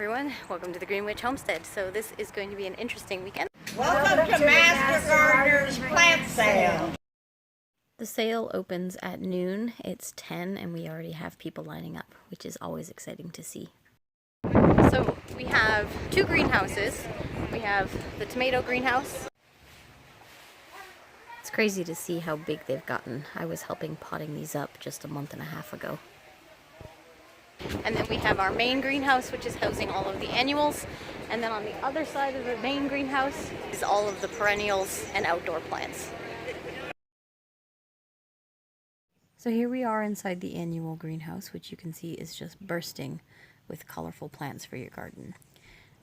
everyone, welcome to the Green Witch Homestead. So this is going to be an interesting weekend. Welcome to Master Gardner's plant sale. The sale opens at noon. It's 10 and we already have people lining up, which is always exciting to see. So we have two greenhouses. We have the tomato greenhouse. It's crazy to see how big they've gotten. I was helping potting these up just a month and a half ago. And then we have our main greenhouse, which is housing all of the annuals. And then on the other side of the main greenhouse is all of the perennials and outdoor plants. So here we are inside the annual greenhouse, which you can see is just bursting with colorful plants for your garden.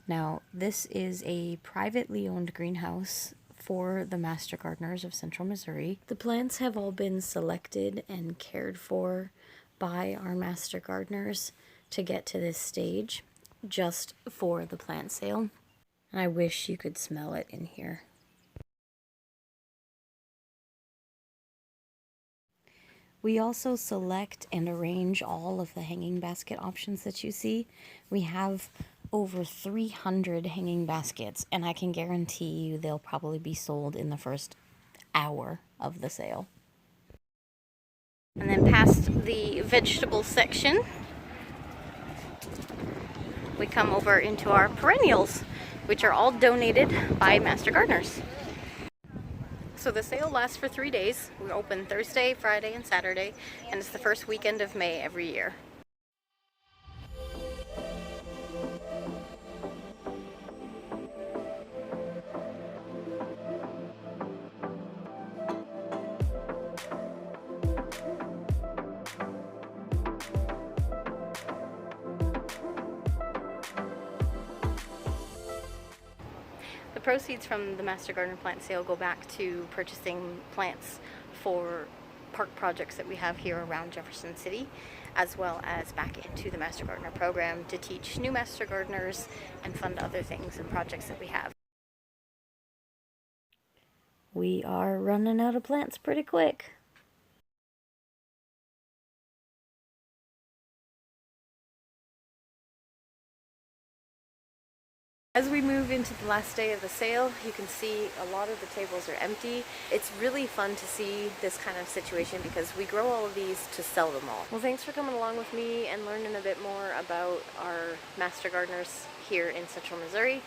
Now, this is a privately owned greenhouse for the Master Gardeners of Central Missouri. The plants have all been selected and cared for by our Master Gardeners to get to this stage just for the plant sale. And I wish you could smell it in here. We also select and arrange all of the hanging basket options that you see. We have over 300 hanging baskets, and I can guarantee you they'll probably be sold in the first hour of the sale. And then past the vegetable section, we come over into our perennials, which are all donated by Master Gardeners. So the sale lasts for 3 days. We open Thursday, Friday, and Saturday, and it's the first weekend of May every year. The proceeds from the Master Gardener plant sale go back to purchasing plants for park projects that we have here around Jefferson City, as well as back into the Master Gardener program to teach new Master Gardeners and fund other things and projects that we have. We are running out of plants pretty quick. As we move into the last day of the sale, you can see a lot of the tables are empty. It's really fun to see this kind of situation because we grow all of these to sell them all. Well, thanks for coming along with me and learning a bit more about our Master Gardeners here in Central Missouri.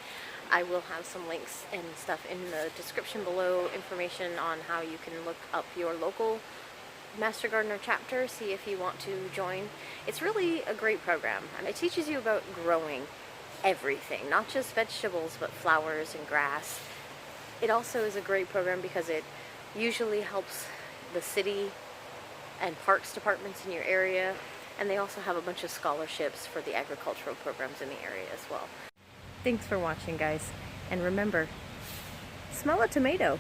I will have some links and stuff in the description below, information on how you can look up your local Master Gardener chapter, see if you want to join. It's really a great program, and it teaches you about growing everything, not just vegetables, but flowers and grass. It also is a great program because it usually helps the city and parks departments in your area, and they also have a bunch of scholarships for the agricultural programs in the area as well. Thanks for watching, guys, and remember, smell a tomato.